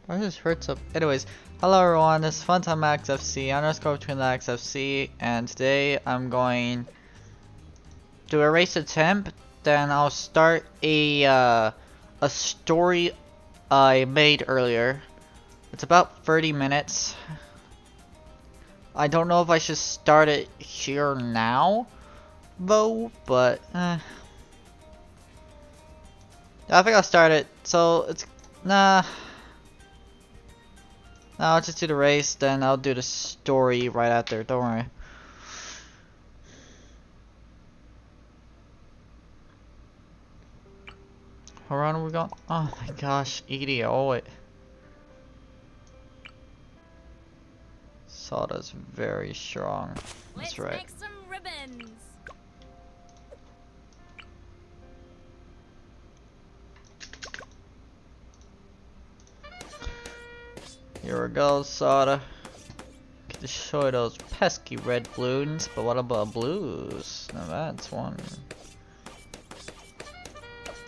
I just heard some. Anyways, hello everyone, this is Funtime XFC, underscore between the XFC, and today I'm going to a race attempt, then I'll start a story I made earlier. It's about 30 minutes. I don't know if I should start it here now, though, but I think I'll start it, so it's, nah. No, I'll just do the race, then I'll do the story right after, don't worry. How long are we going? Oh my gosh, EDO it. Soda's very strong. That's right. Let's make some ribbons. Here we go, Soda. Get to show you those pesky red balloons, but what about blues? Now that's one.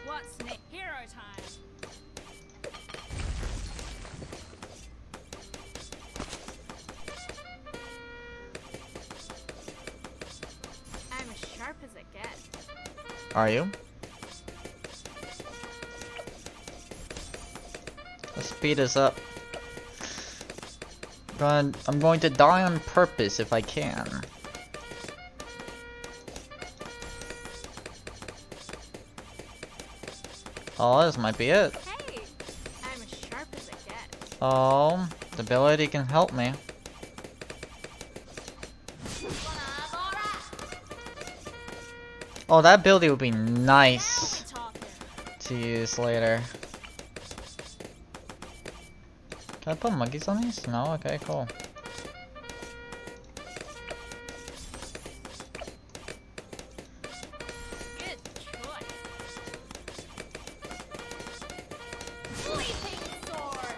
What's next? Hero time. I'm as sharp as it gets. Are you? Let's speed this up. I'm going to die on purpose if I can. Oh, this might be it. Hey, I'm as sharp as it gets. Oh, the ability can help me. Oh, that ability would be nice to use later. Can I put monkeys on these? No? Okay, cool. Good choice. Sleeping sword.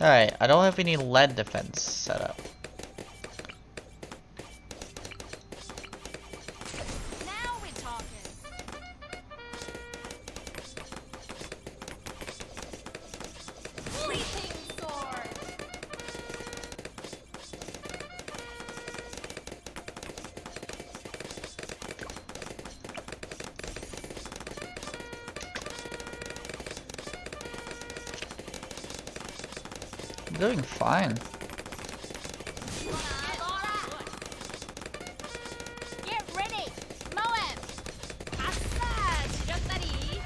Alright, I don't have any lead defense set up. Now we're talking. Sleeping sword. I'm doing fine. Get ready. Moab. Assa, 지렸다리.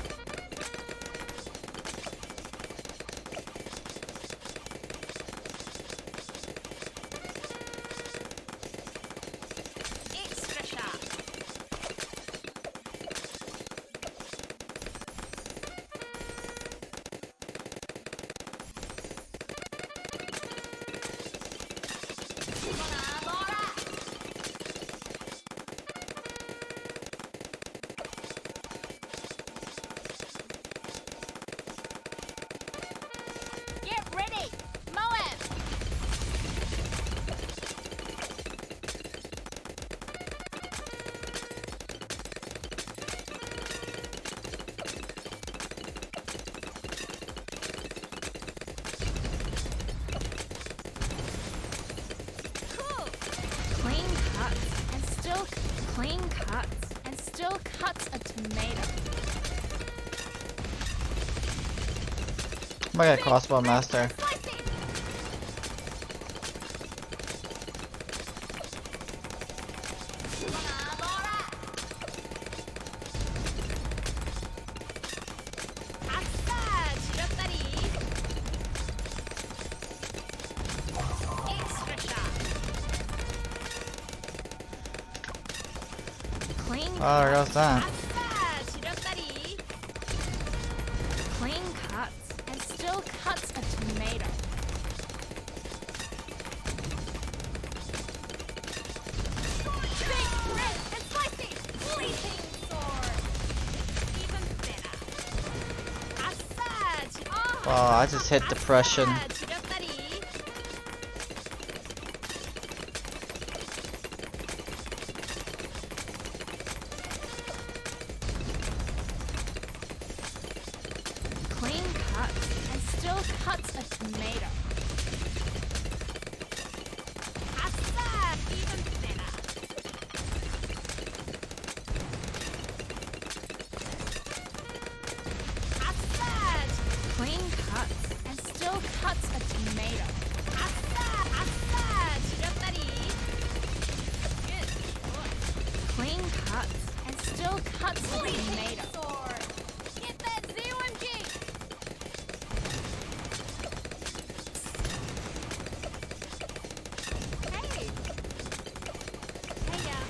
Extra sharp. Get ready. Moab. Cool. Clean cuts and still clean cuts and still cuts a tomato. I'm gonna get crossbow master. Slicing. Assa, 지렸다리. Extra sharp. Clean Oh, there goes that. Assa, 지렸다리. Clean cuts and still cuts a tomato. Big, red, and spicy. Sleeping sword. Even better. Assa, Wow, I just hit depression. assa, 지렸다리. still cuts a tomato. Pasta, even better. Pasta, clean cuts and still cuts a tomato. Pasta, pasta, chirattari. Good choice. Clean cuts and still cuts a tomato. Get that ZOMG! Hey! Hey, yeah.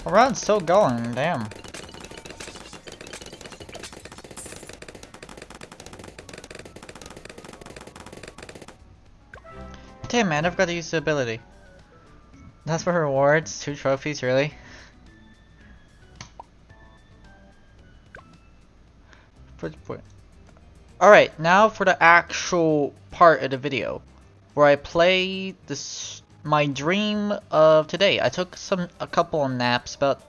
The round's still going, damn. Damn man, I forgot to use the ability. That's for rewards? 2 trophies, really? Alright, now for the actual part of the video where I play this my dream of today. I took a couple of naps, about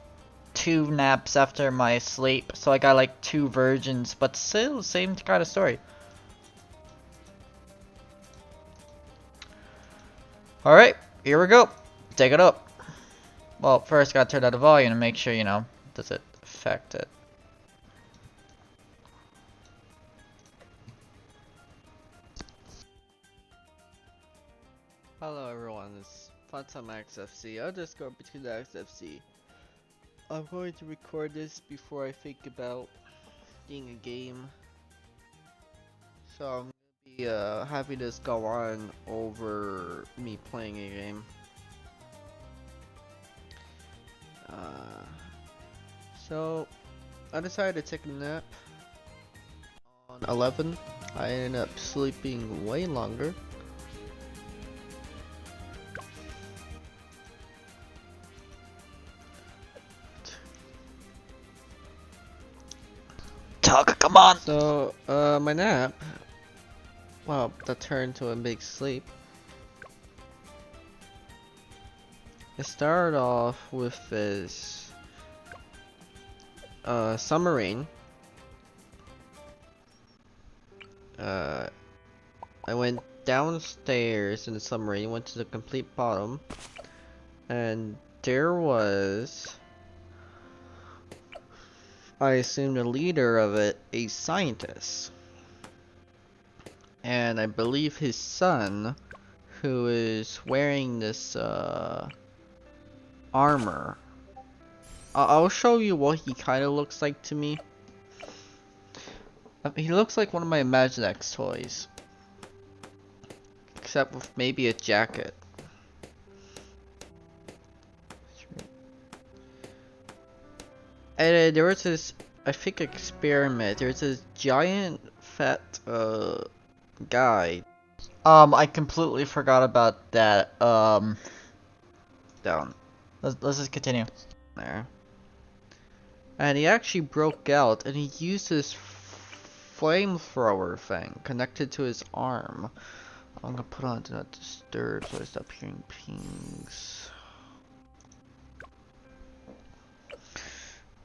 2 naps after my sleep, so I got like 2 versions, but still same kind of story. Alright, here we go. Take it up. Well, first gotta turn down the volume and make sure, you know, does it affect it. Hello everyone, it's FuntimeXFC, underscore between the XFC. I'm going to record this before I think about being a game. So I'm going to be having this go on over me playing a game. So I decided to take a nap on 11. I ended up sleeping way longer. Talk, come on! So, my nap, well, that turned to a big sleep. It started off with this, submarine. I went downstairs in the submarine, went to the complete bottom, and there was, I assume the leader of it, a scientist. And I believe his son, who is wearing this armor. I'll show you what he kind of looks like to me. He looks like one of my Imaginext toys. Except with maybe a jacket. And there was this, I think, experiment. There's this giant fat guy. I completely forgot about that. Down Let's just continue. there. And he actually broke out and he used this flamethrower thing connected to his arm. I'm gonna put on Do Not Disturb so I stop hearing pings.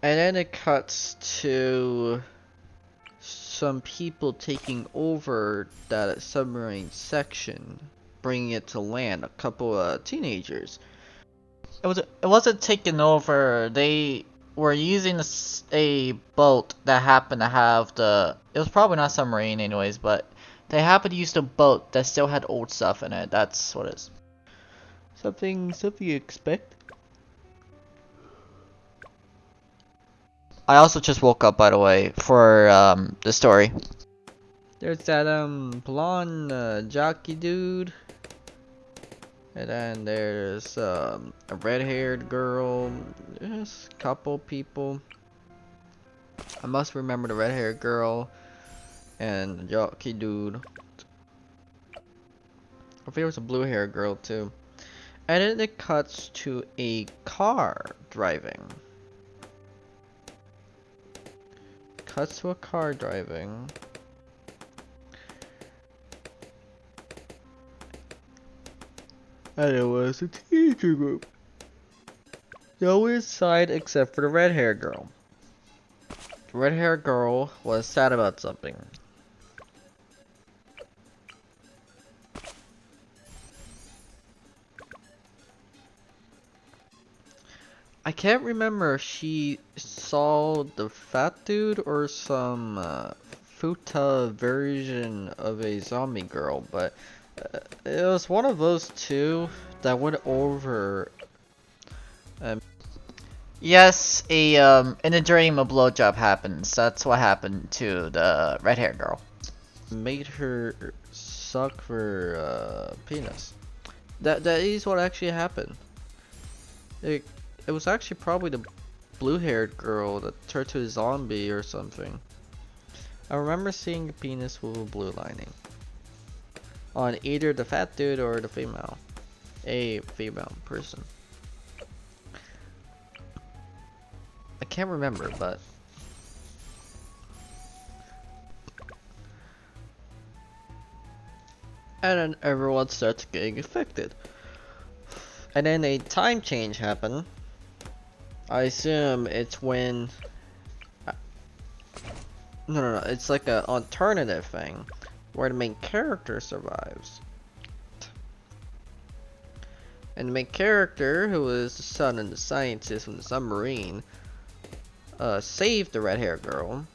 And then it cuts to some people taking over that submarine section, bringing it to land. A couple of teenagers. It wasn't taken over. They were using a boat that happened to have the. It was probably not submarine, anyways, but they happened to use the boat that still had old stuff in it. That's what it is. Something you expect. I also just woke up, by the way, for the story. There's that blonde jockey dude. And then there's a red-haired girl. There's a couple people. I must remember the red-haired girl. and jockey dude. I think there was a blue hair girl too. And then it cuts to a car driving. Cuts to a car driving. And it was a teacher group. No inside except for the red hair girl. The red hair girl was sad about something. I can't remember if she saw the fat dude or some futa version of a zombie girl, but it was one of those two that went over. Yes, in a dream a blowjob happens. That's what happened to the red hair girl. Made her suck her penis. That is what actually happened. It was actually probably the blue-haired girl that turned to a zombie or something. I remember seeing a penis with a blue lining on either the fat dude or the female, a female person. I can't remember, but and then everyone starts getting affected. And then a time change happened. I assume it's when no, it's like an alternative thing where the main character survives. And the main character, who is the son and the scientist from the submarine, saved the red hair girl.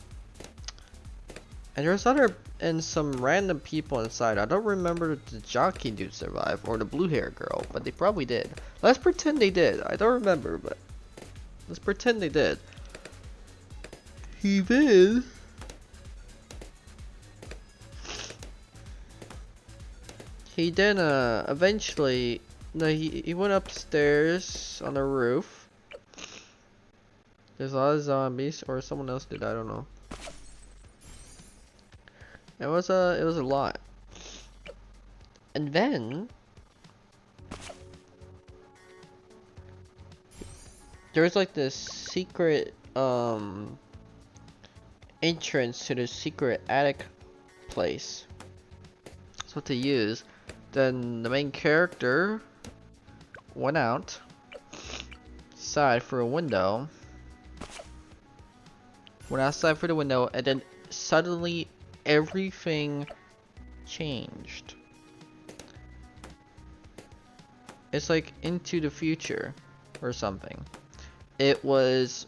And there's some random people inside. I don't remember if the jockey dude survived or the blue hair girl, but they probably did. Let's pretend they did. I don't remember, but let's pretend they did. He did. He then eventually, no, he went upstairs on the roof. There's a lot of zombies, or someone else did, I don't know. It was a lot. And then there's like this secret entrance to the secret attic place. That's what they use. Then the main character went outside for a window. Went outside for the window, and then suddenly everything changed. It's like into the future or something. It was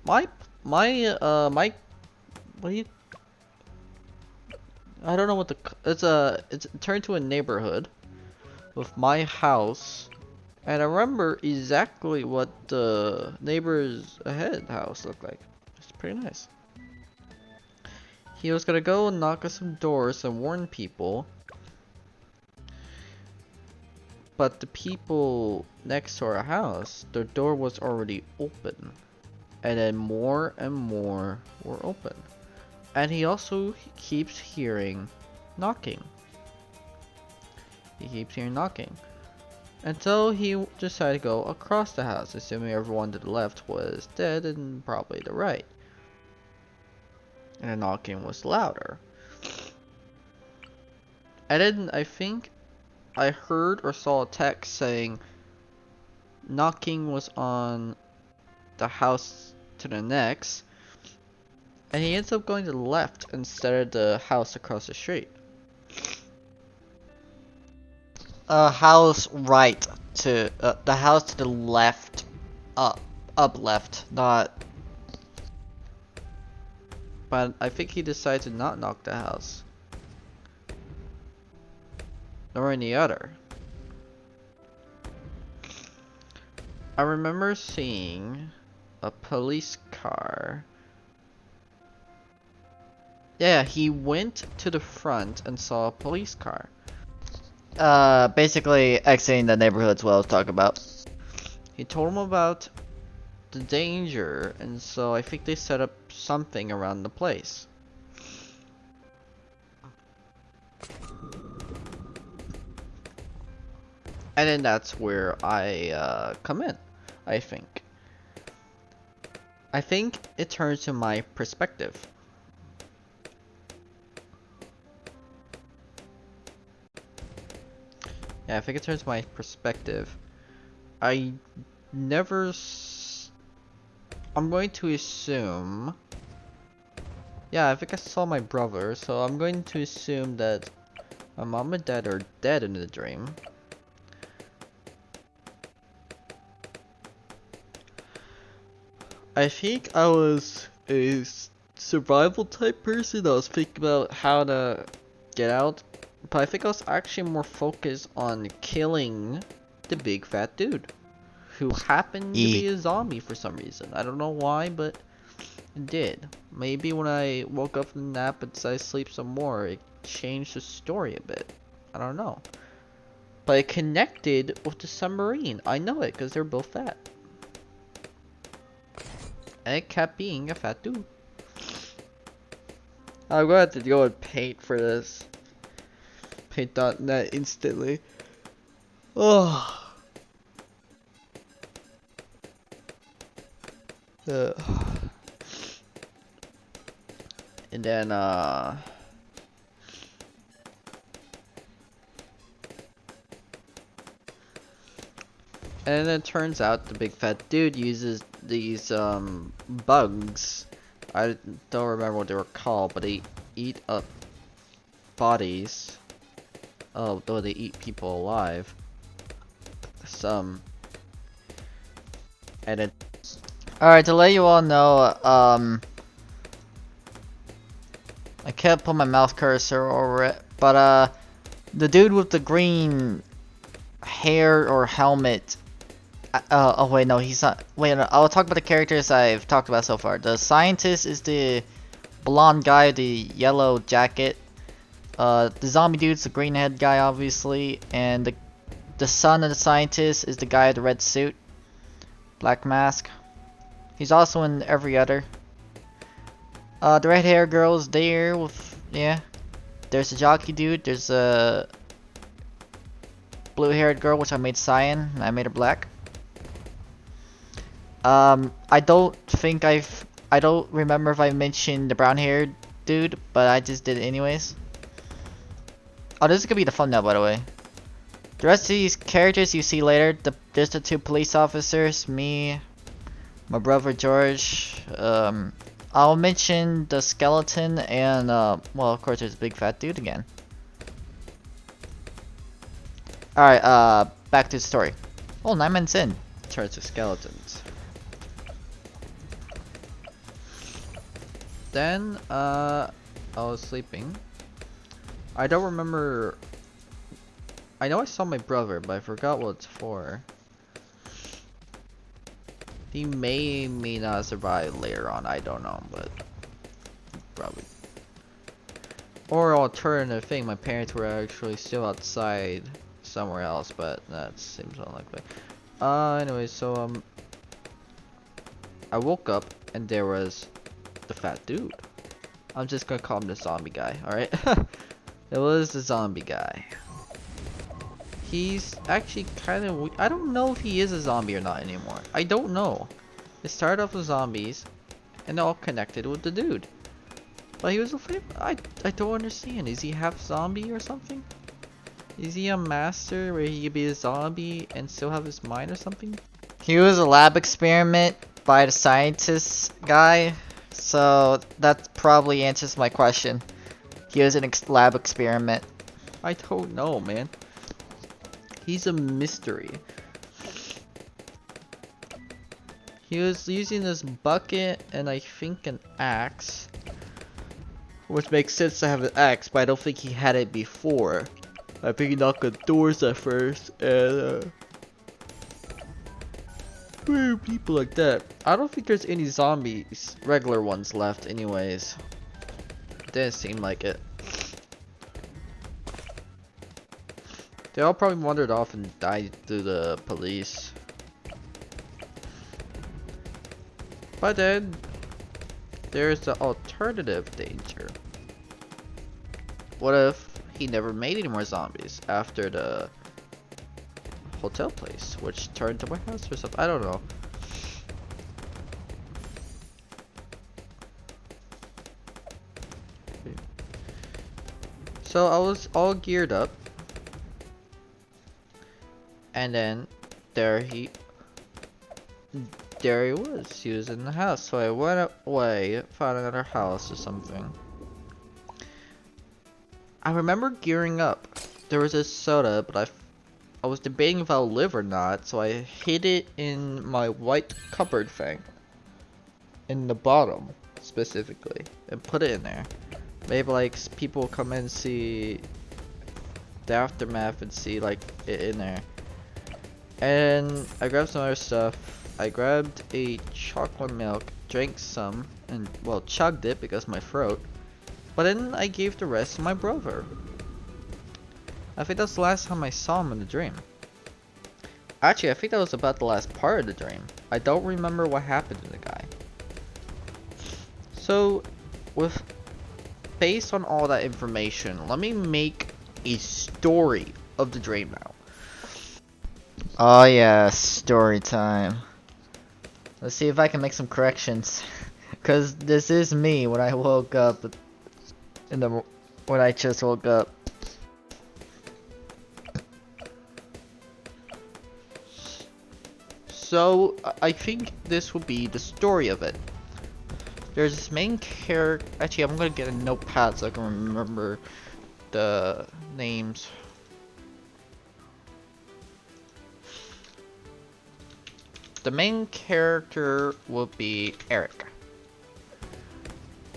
my what do you, I don't know what it's turned to a neighborhood with my house, and I remember exactly what the neighbors ahead house looked like. It's pretty nice. He was gonna go and knock on some doors and warn people, but the people next to our house, their door was already open, and then more and more were open. And he also keeps hearing knocking. He keeps hearing knocking. Until he decided to go across the house, assuming everyone to the left was dead and probably the right. And the knocking was louder. And then I think I heard or saw a text saying knocking was on the house to the next. And he ends up going to the left instead of the house across the street. House right to the house to the left, up left, not. But I think he decided to not knock the house, nor any other. I remember seeing a police car. Yeah, he went to the front and saw a police car. Basically exiting the neighborhoods what I was talking about. He told him about the danger, and so I think they set up something around the place. And then that's where I come in, I think. I think it turns to my perspective. Yeah, I think it turns to my perspective. I never I'm going to assume... Yeah, I think I saw my brother, so I'm going to assume that my mom and dad are dead in the dream. I think I was a survival type person. I was thinking about how to get out, but I think I was actually more focused on killing the big fat dude, who happened to be a zombie for some reason. I don't know why, but it did. Maybe when I woke up from the nap and decided to sleep some more, it changed the story a bit. I don't know. But it connected with the submarine. I know it because they're both fat. And it kept being a fat dude. I'm gonna have to go and paint for this. Paint.net instantly. Oh. And then and it turns out the big fat dude uses these bugs. I don't remember what they were called, but they eat up bodies. Oh, though they eat people alive. Some. And it... Alright, to let you all know, I can't put my mouse cursor over it, but the dude with the green hair or helmet. Oh wait, no, he's not. Wait, no, I'll talk about the characters I've talked about so far. The scientist is the blonde guy with the yellow jacket. The zombie dude's the green head guy, obviously, and the son of the scientist is the guy with the red suit, black mask. He's also in every other. The red hair girl's there with, yeah. There's a jockey dude. There's a blue haired girl, which I made cyan. And I made her black. I don't remember if I mentioned the brown haired dude, but I just did it anyways. Oh, this is gonna be the thumbnail, by the way. The rest of these characters you see later, there's the two police officers, me, my brother George. I'll mention the skeleton and, well, of course there's a big fat dude again. Alright, back to the story. Oh, 9 minutes in. Turns to skeletons. Then, I was sleeping. I don't remember. I know I saw my brother, but I forgot what it's for. He may not survive later on. I don't know, but probably. Or alternative thing, my parents were actually still outside somewhere else, but that seems unlikely. Anyway, so I woke up and there was the fat dude. I'm just gonna call him the zombie guy, alright? It was the zombie guy. He's actually kind of... I don't know if he is a zombie or not anymore. I don't know. It started off with zombies, and they're all connected with the dude. But he was a favorite. I don't understand. Is he half zombie or something? Is he a master where he could be a zombie and still have his mind or something? He was a lab experiment by the scientist guy, so that probably answers my question. He was an lab experiment. I don't know, man. He's a mystery. He was using this bucket and I think an axe. Which makes sense to have an axe, but I don't think he had it before. I think he knocked on doors at first and people like that. I don't think there's any zombies, regular ones left anyways. Didn't seem like it. They all probably wandered off and died to the police. But then, there's the alternative danger. What if he never made any more zombies after the hotel place, which turned to my house or something. I don't know. So I was all geared up, and then there he was. He was in the house. So I went away, found another house or something. I remember gearing up. There was a soda, but I was debating if I'll live or not, so I hid it in my white cupboard thing. In the bottom, specifically. And put it in there. Maybe like people will come in and see the aftermath and see like it in there. And I grabbed some other stuff. I grabbed a chocolate milk, drank some, and well, chugged it because of my throat. But then I gave the rest to my brother. I think that's the last time I saw him in the dream. Actually, I think that was about the last part of the dream. I don't remember what happened to the guy. So, based on all that information, let me make a story of the dream now. Oh yeah, story time. Let's see if I can make some corrections. Cause this is me when I woke up when I just woke up. So I think this will be the story of it. There's this main character. Actually, I'm gonna get a notepad so I can remember the names. The main character will be Eric.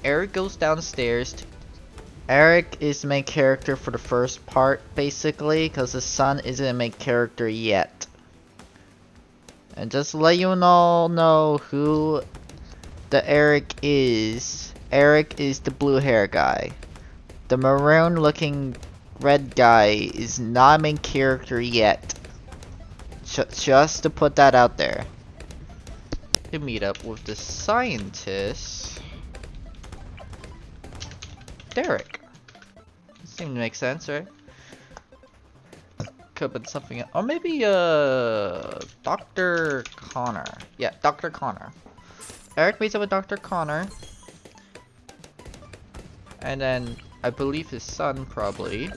Eric goes downstairs. Eric is the main character for the first part, basically, because the son isn't a main character yet. And just to let you all know who the Eric is the blue hair guy. The maroon looking red guy is not a main character yet. Just to put that out there. To meet up with the scientist, Derek. Seemed to make sense, right? Could have been something else. Or maybe Dr. Connor. Yeah, Dr. Connor. Eric meets up with Dr. Connor. And then I believe his son probably.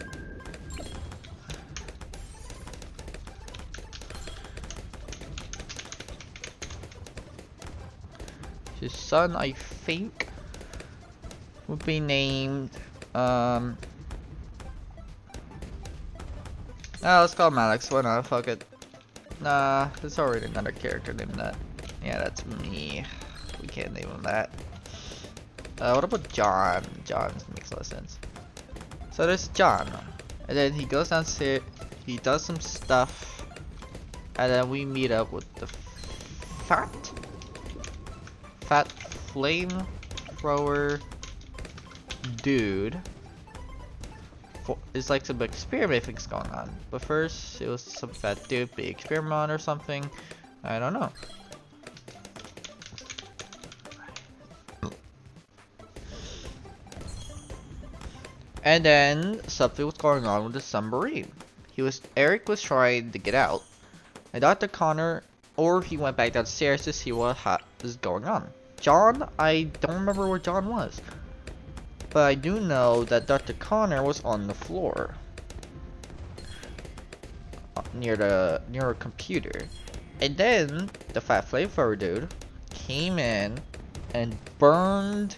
His son, I think, would be named, let's call him Alex. Why not? Fuck it. Nah, there's already another character named that. Yeah, that's me. We can't name him that. What about John? John makes a lot of sense. So there's John. And then he goes downstairs, he does some stuff, and then we meet up with the fat flamethrower dude. It's like some experiment things going on. But first, it was some fat dude, big experiment or something. I don't know. And then something was going on with the submarine. Eric was trying to get out, and Dr. Connor, or he went back downstairs to see what is going on. John, I don't remember where John was, but I do know that Dr. Connor was on the floor near a computer, and then the fat flamethrower dude came in and burned.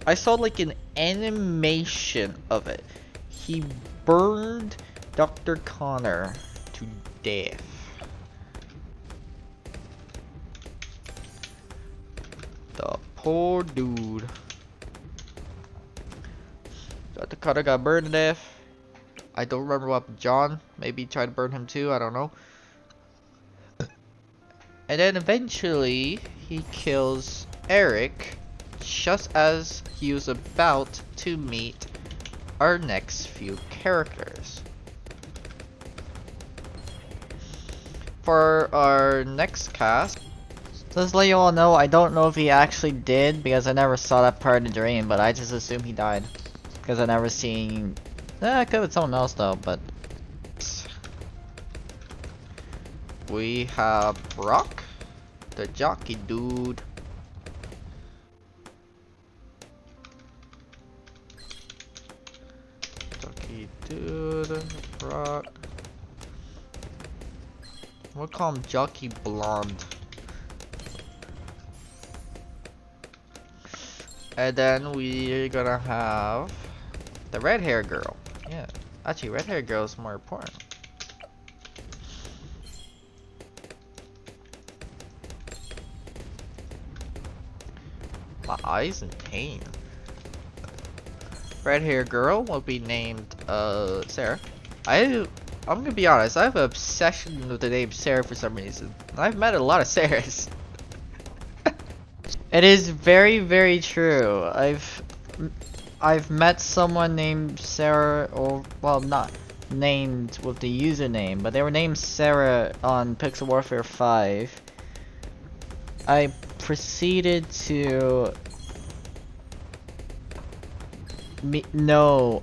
I saw like an animation of it. He burned Dr. Connor to death. The poor dude. Dr. Connor got burned to death. I don't remember what happened to John. Maybe he tried to burn him too. I don't know. And then eventually he kills Eric just as he was about to meet our next few characters. For our next cast, just to let you all know, I don't know if he actually did because I never saw that part of the dream, but I just assume he died because I never seen. It could have been someone else though, but we have Brock, the jockey dude. Jockey dude, Brock. We'll call him Jockey Blonde. And then we're gonna have the red hair girl. Yeah, actually, red hair girl is more important. My eyes in pain. Red hair girl will be named Sarah. I'm gonna be honest, I have an obsession with the name Sarah for some reason. I've met a lot of Sarahs. It is very, very true. I've met someone named Sarah, or well, not named with the username, but they were named Sarah on Pixel Warfare 5. I proceeded to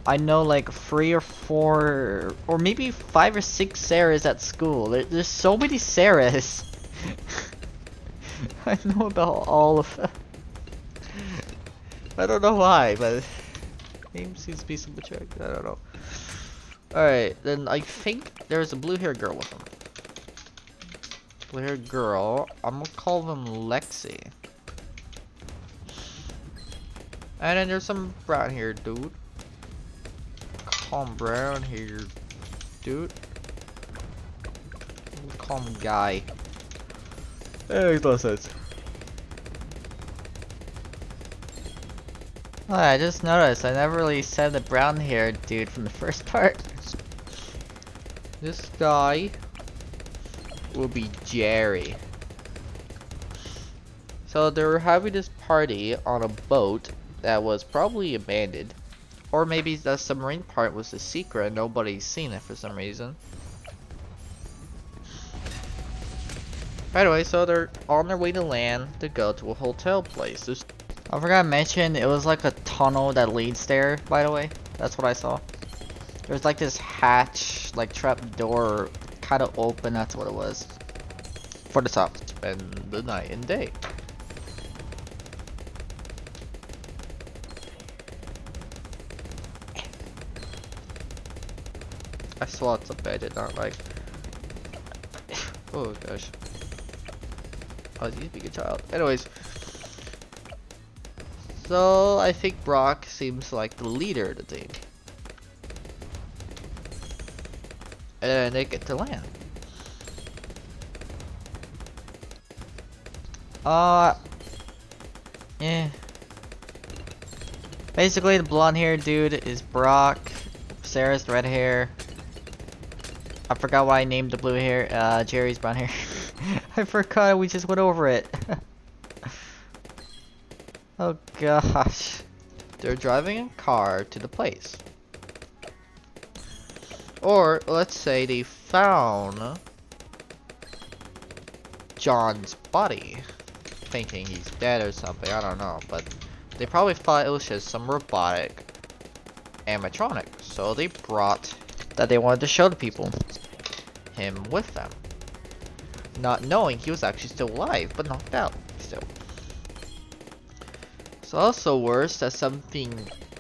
I know like 3 or 4 or maybe 5 or 6 Sarahs at school. There's so many Sarahs. I know about all of them. I don't know why, but name seems to be some trick. I don't know. Alright, then I think there's a blue hair girl with him. Blue hair girl. I'm gonna call them Lexi. And then there's some brown hair dude. Call him brown hair dude. We'll call him Guy. That makes no sense. Oh, I just noticed I never really said the brown haired dude from the first part. This guy will be Jerry. So they were having this party on a boat that was probably abandoned. Or maybe the submarine part was a secret and nobody's seen it for some reason. Anyway, so they're on their way to land to go to a hotel place. I forgot to mention, it was like a tunnel that leads there, by the way. That's what I saw. There's like this hatch, like trap door, kind of open, that's what it was. For the top. Spend the night and day. I saw it's a bed, it's not like... Oh gosh. I was used to be a child. Anyways. So, I think Brock seems like the leader of the team. And then they get to land. Yeah. Basically, the blonde haired dude is Brock. Sarah's red hair. I forgot why I named the blue hair. Jerry's brown hair. I forgot, we just went over it. Oh gosh. They're driving a car to the place. Or, let's say they found John's body. Thinking he's dead or something, I don't know. But they probably thought it was just some robotic animatronic. So they brought that they wanted to show the people him with them. Not knowing he was actually still alive, but knocked out still. It's also worse that something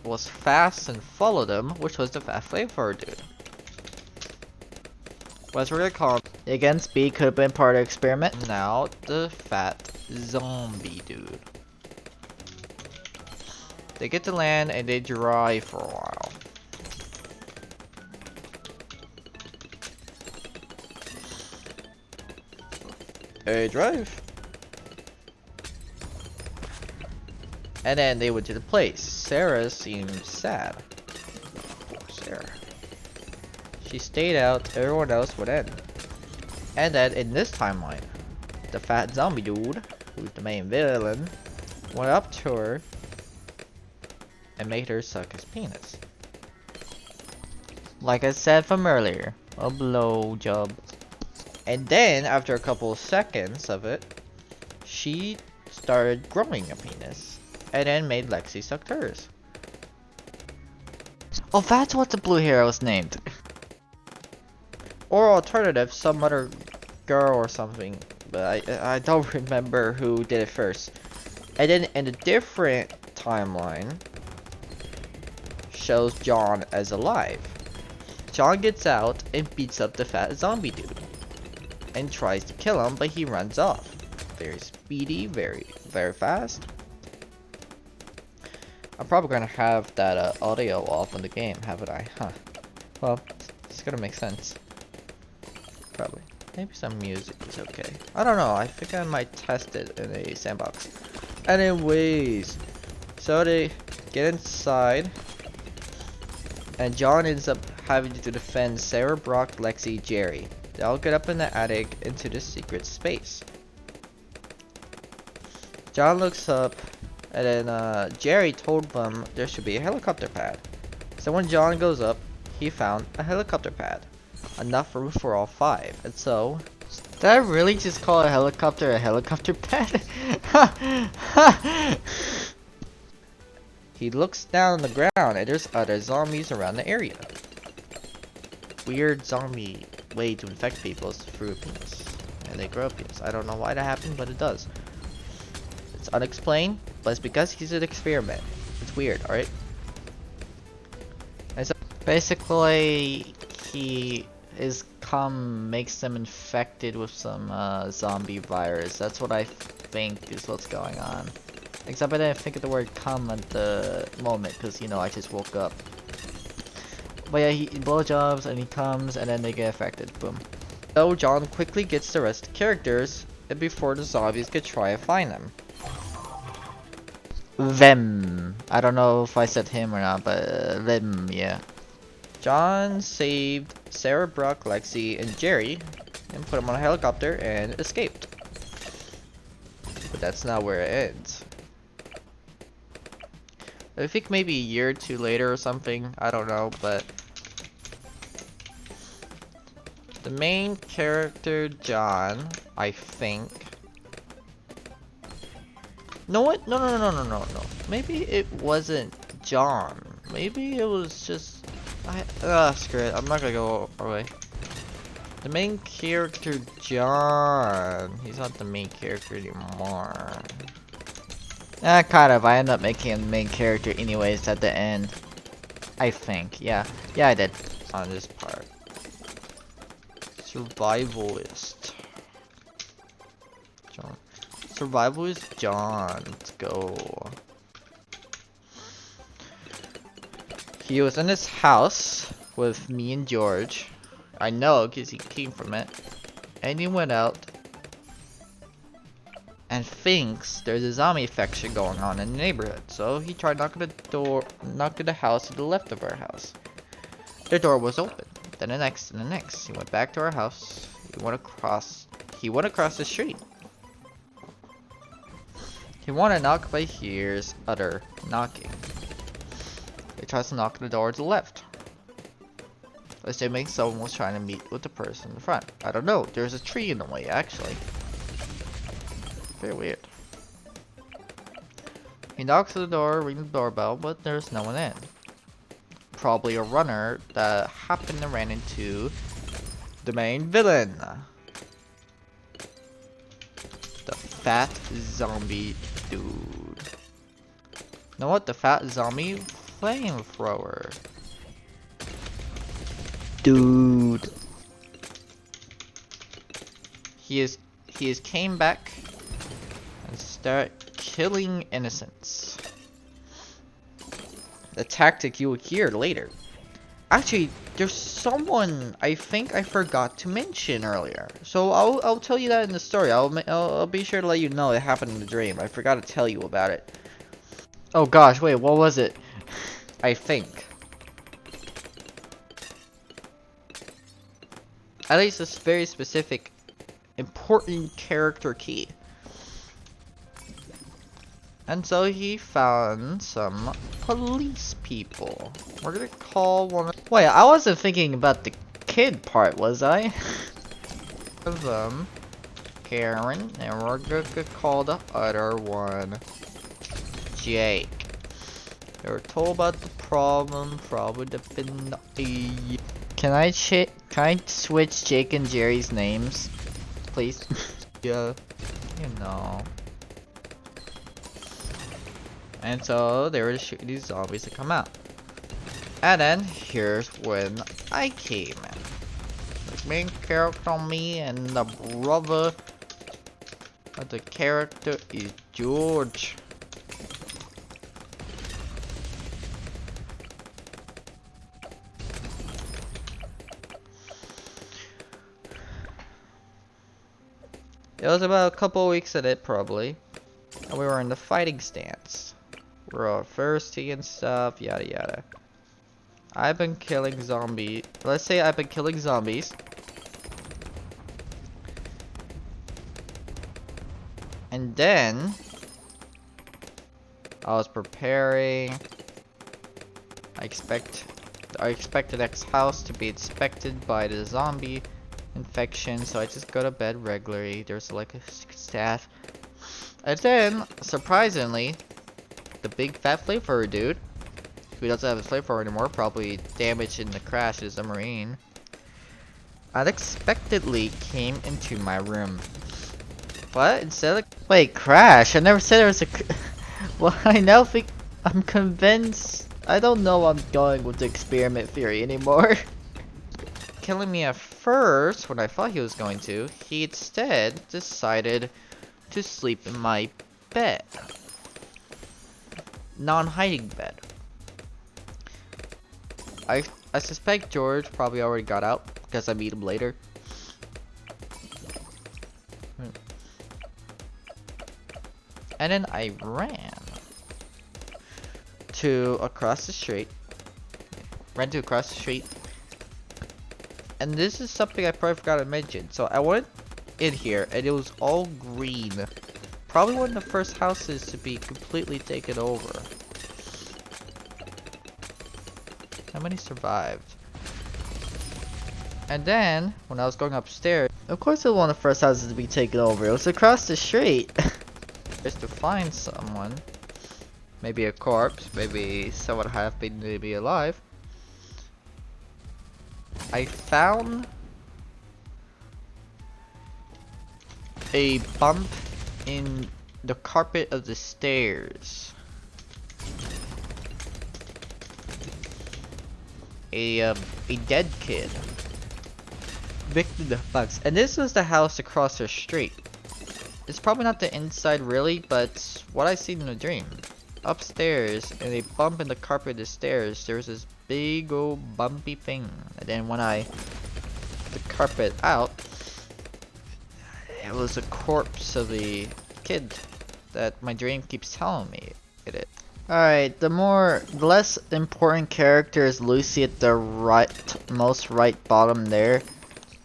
was fast and followed them, which was the fast flamethrower dude. What's we're gonna call him? Again, speed could have been part of the experiment. Now, the fat zombie dude. They get to land and they drive for a while. They drive. And then they went to the place. Sarah seemed sad. Poor Sarah. She stayed out, everyone else went in. And then in this timeline, the fat zombie dude, who's the main villain, went up to her and made her suck his penis. Like I said from earlier, a blowjob. And then, after a couple of seconds of it, she started growing a penis. And then made Lexi suck hers. Oh, that's what the blue hair was named. Or alternative, some other girl or something, but I don't remember who did it first. And then in a different timeline, shows John as alive. John gets out and beats up the fat zombie dude, and tries to kill him, but he runs off. Very speedy, very fast. I'm probably gonna have that audio off in the game, haven't I? Huh. Well, it's gonna make sense. Probably. Maybe some music is okay. I don't know. I think I might test it in a sandbox. Anyways, so they get inside, and John ends up having to defend Sarah, Brock, Lexi, Jerry. They all get up in the attic into the secret space. John looks up, and then Jerry told them there should be a helicopter pad. So when John goes up, he found a helicopter pad. Enough room for all 5. And so, did I really just call a helicopter pad? He looks down on the ground and there's other zombies around the area. Weird zombie way to infect people is through a penis. And they grow penis. I don't know why that happened, but it does. It's unexplained, but it's because he's an experiment. It's weird, alright? And so basically, his cum makes them infected with some zombie virus. That's what I think is what's going on. Except I didn't think of the word cum at the moment, because, you know, I just woke up. But yeah, he blowjobs and he comes and then they get affected. Boom. So John quickly gets the rest of the characters before the zombies could try and find them. Them. I don't know if I said him or not, but them, yeah. John saved Sarah, Brock, Lexi, and Jerry and put them on a helicopter and escaped. But that's not where it ends. I think maybe a year or 2 later or something, I don't know, but the main character, John, I think. No, what? No. Maybe it wasn't John. Maybe it was just. Screw it. I'm not gonna go away. The main character, John. He's not the main character anymore. Kind of. I end up making him the main character anyways at the end. I think. Yeah, I did. On this part. Survivalist. John. Survivalist John. Let's go. He was in his house with me and George. I know because he came from it. And he went out and thinks there's a zombie infection going on in the neighborhood. So he tried knocking the house to the left of our house. The door was open. Then the next and the next. He went back to our house. He went across the street. He wanted to knock, but he hears other knocking. He tries to knock on the door to the left. Assuming someone was trying to meet with the person in the front. I don't know. There's a tree in the way, actually. Very weird. He knocks on the door, rings the doorbell, but there's no one in. Probably a runner that happened to run into the main villain. The fat zombie dude. You know what? The fat zombie flamethrower. Dude. He is came back and start killing innocents. The tactic you will hear later. Actually, there's someone I think I forgot to mention earlier. So I'll tell you that in the story. I'll be sure to let you know it happened in the dream. I forgot to tell you about it. Oh gosh, wait, what was it? I think. At least this very specific, important character key. And so he found some police people. We're gonna call one of— Wait, I wasn't thinking about the kid part, was I? Of them, Karen, and we're gonna call the other one Jake. They were told about the problem, probably the— Can I switch Jake and Jerry's names? please. Yeah, you know. And so they were shooting these zombies to come out. And then here's when I came in. The main character on me and the brother of the character is George. It was about a couple weeks in it probably. And we were in the fighting stance. We were all thirsty and stuff, yada yada. I've been killing zombies. Let's say I've been killing zombies. And then I was preparing. I expect the next house to be inspected by the zombie infection, so I just go to bed regularly. There's like a staff. And then, surprisingly, the big fat flamethrower dude, who doesn't have a flamethrower anymore, probably damaged in the crash, is a marine, unexpectedly came into my room. What? Instead of wait, crash? I never said there was a well, I now think I'm convinced. I don't know I'm going with the experiment theory anymore. Killing me at first when I thought he was going to, he instead decided to sleep in my bed. Non-hiding bed. I suspect George probably already got out because I meet him later. And then I ran to across the street. Ran to across the street. And this is something I probably forgot to mention. So I went in here and it was all green. Probably one of the first houses to be completely taken over. How many survived? And then, when I was going upstairs, of course it was one of the first houses to be taken over. It was across the street. Just to find someone. Maybe a corpse, maybe someone half been maybe alive. I found a bump in the carpet of the stairs. A dead kid. Victim of bugs. And this was the house across the street. It's probably not the inside really, but what I seen in a dream. Upstairs, in a bump in the carpet of the stairs, there's this big old bumpy thing. And then when I took the carpet out, it was a corpse of the kid that my dream keeps telling me it is. Alright, the less important character is Lucy at the most right bottom there.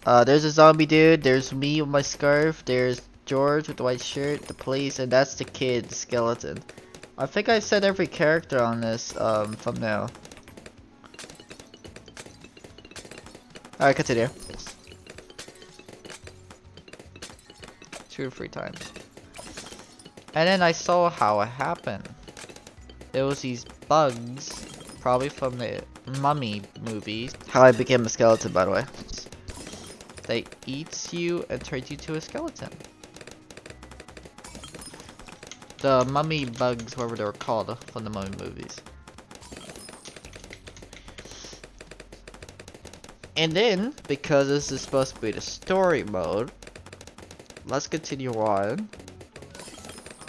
There's a zombie dude, there's me with my scarf, there's George with the white shirt, the police, and that's the kid, the skeleton. I think I said every character on this thumbnail. Alright, continue. 2 or 3 times. And then I saw how it happened. It was these bugs, probably from the Mummy movies. How I became a skeleton, by the way. They eats you and turns you to a skeleton. The mummy bugs, whatever they were called from the Mummy movies. And then, because this is supposed to be the story mode, let's continue on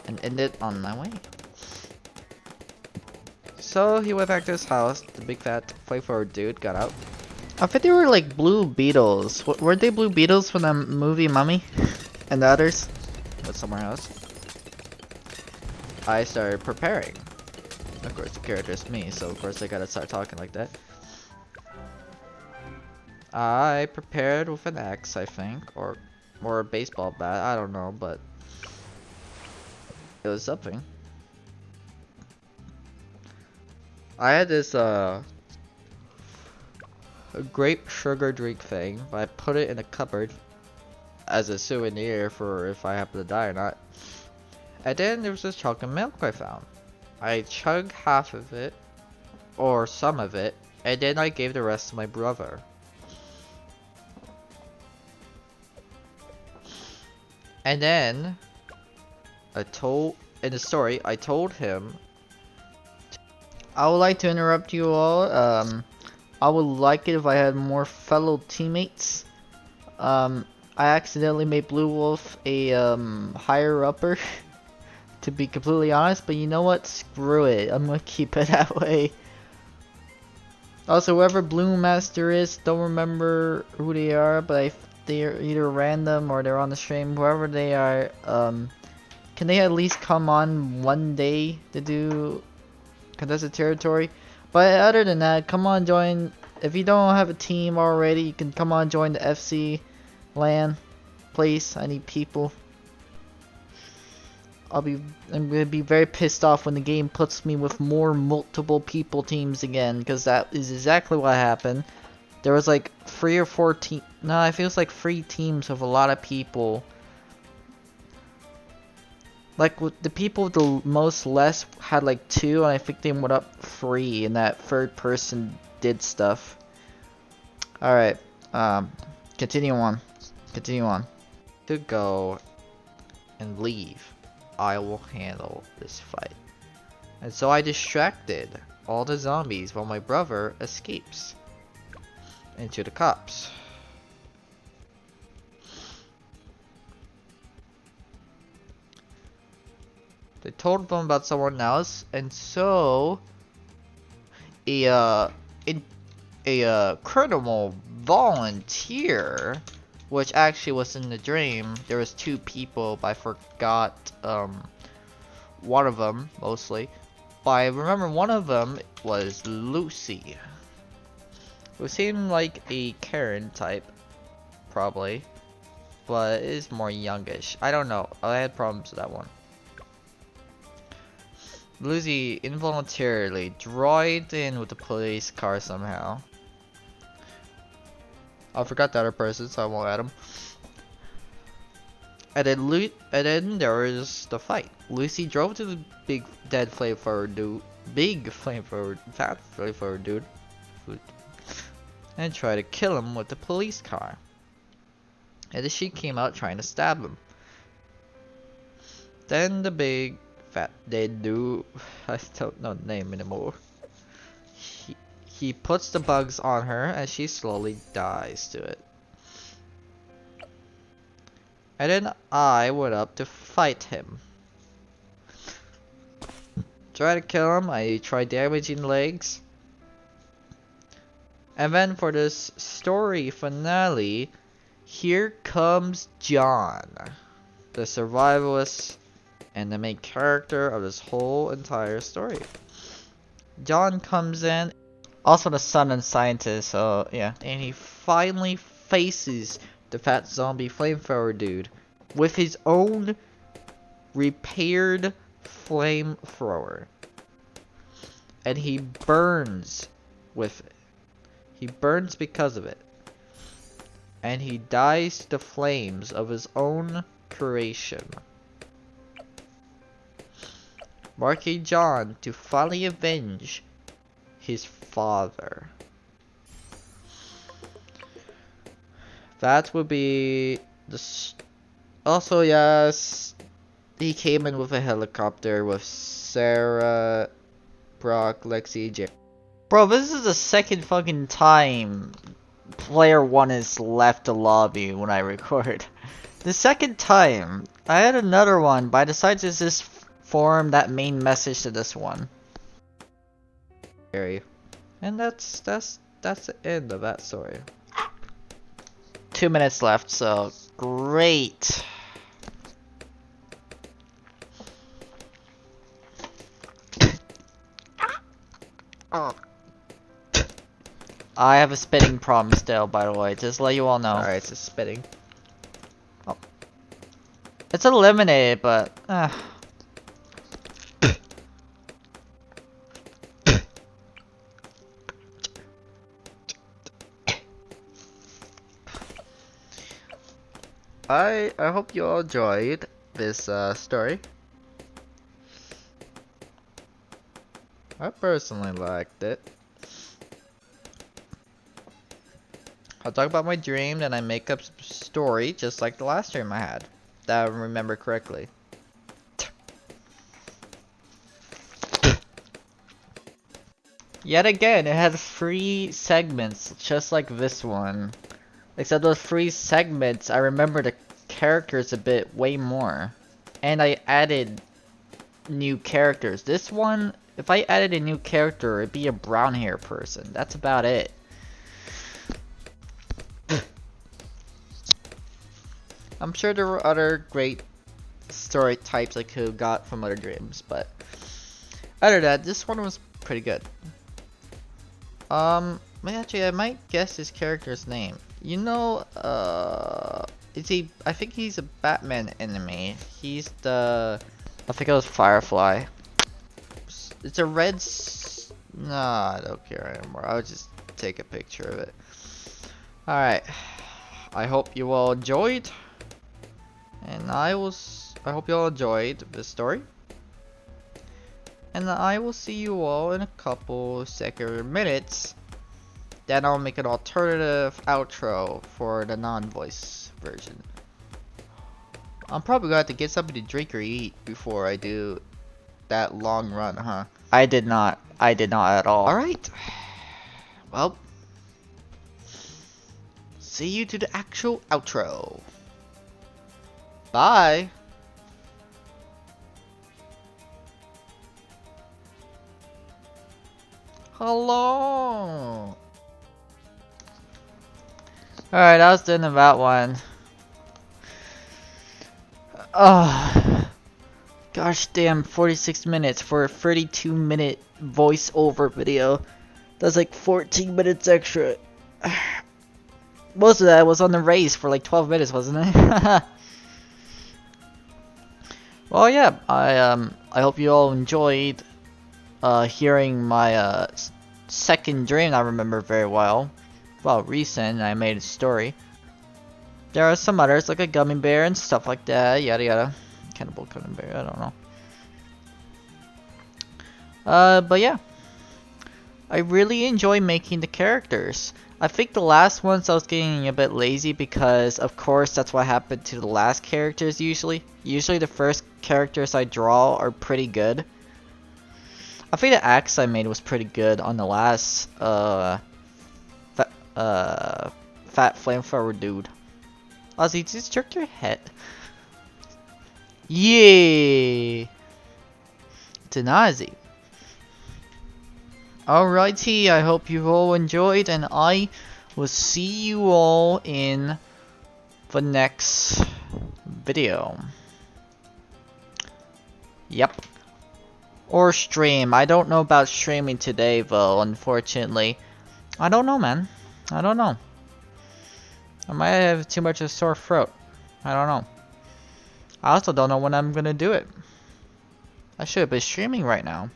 and end it on my way. So he went back to his house, the big fat flamethrower dude got out. I think they were like blue beetles. Weren't they blue beetles from the movie Mummy? And the others? But somewhere else. I started preparing. Of course the character is me, so of course I gotta start talking like that. I prepared with an axe, I think, or a baseball bat, I don't know, but it was something. I had this a grape sugar drink thing, but I put it in a cupboard as a souvenir for if I happen to die or not. And then there was this chocolate milk I found. I chugged half of it, or some of it, and then I gave the rest to my brother. And then in the story, I told him, I would like to interrupt you all. I would like it if I had more fellow teammates. I accidentally made Blue Wolf a higher upper, to be completely honest. But you know what? Screw it. I'm gonna keep it that way. Also, whoever Blue Master is, don't remember who they are, but they're either random or they're on the stream. Whoever they are, can they at least come on one day to do contested territory? But other than that, come on, join. If you don't have a team already, you can come on, join the FC LAN. Please, I need people. I'm gonna be very pissed off when the game puts me with more multiple people teams again, because that is exactly what happened. There was like 3 or 4 teams. No, it feels like 3 teams with a lot of people. Like with the people with the most less had like 2, and I think they went up 3, and that third person did stuff. All right, continue on. Continue on. To go and leave. I will handle this fight. And so I distracted all the zombies while my brother escapes into the cops. They told them about someone else, and so a criminal volunteer, which actually was in the dream. There was 2 people, but I forgot one of them mostly. But I remember one of them was Lucy, who seemed like a Karen type, probably, but is more youngish. I don't know. I had problems with that one. Lucy involuntarily droid in with the police car somehow. I forgot the other person, so I won't add him. And then there was the fight. Lucy drove to the big dead flamethrower dude, fat flamethrower dude, and tried to kill him with the police car. And then she came out trying to stab him. Then the big fat dead dude, I don't know the name anymore. He puts the bugs on her and she slowly dies to it. And then I went up to fight him. Try to kill him, I tried damaging legs. And then for this story finale, here comes John, the survivalist and the main character of this whole entire story. John comes in, also the son and scientist, so yeah. And he finally faces the fat zombie flamethrower dude with his own repaired flamethrower. And he burns with it. He burns because of it. And he dies to the flames of his own creation. Marking John to finally avenge his father. That would be the. Also, yes, he came in with a helicopter with Sarah, Brock, Lexi, J. Bro, this is the second fucking time player 1 has left the lobby when I record. The second time. I had another one, but I decided to just form that main message to this one. And that's the end of that story. 2 minutes left, so great. I have a spitting problem still, by the way, just to let you all know. Alright, it's just spitting. Oh. It's eliminated, but I hope you all enjoyed this story. I personally liked it. I'll talk about my dream, then I make up some story just like the last dream I had. that I remember correctly. Yet again, it had 3 segments, just like this one. Except those 3 segments, I remember the characters a bit way more. And I added new characters. This one, if I added a new character, it'd be a brown hair person. That's about it. I'm sure there were other great story types I could have got from other dreams, but other than that, this one was pretty good. Actually, I might guess his character's name. You know, is he? I think he's a Batman enemy. He's the, I think it was Firefly. It's a red. Nah, I don't care anymore. I'll just take a picture of it. All right. I hope you all enjoyed, and I hope you all enjoyed the story. And I will see you all in a couple minutes. Then I'll make an alternative outro for the non-voice version. I'm probably gonna have to get something to drink or eat before I do that long run, huh? I did not at all. Alright. Well, see you to the actual outro. Bye. Hello. Alright, I was doing about one. Oh, gosh damn, 46 minutes for a 32-minute voiceover video. That's like 14 minutes extra. Most of that was on the race for like 12 minutes, wasn't it? Well, yeah, I hope you all enjoyed hearing my second dream I remember very well. Well, recent, I made a story. There are some others, like a gummy bear and stuff like that, yada yada. Cannibal gummy bear, I don't know. But yeah. I really enjoy making the characters. I think the last ones I was getting a bit lazy because, of course, that's what happened to the last characters usually. Usually the first characters I draw are pretty good. I think the axe I made was pretty good on the last, fat flamethrower dude. Ozzy, just jerk your head. Yay! Tanazi. Alrighty, I hope you all enjoyed, and I will see you all in the next video. Yep. Or stream. I don't know about streaming today, though, unfortunately. I don't know, man. I don't know. I might have too much of a sore throat. I don't know. I also don't know when I'm gonna do it. I should be streaming right now.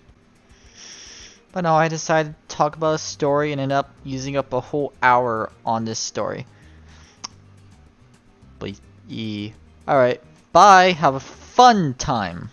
But no, I decided to talk about a story and ended up using up a whole hour on this story. But yeah. Alright, bye. Have a fun time.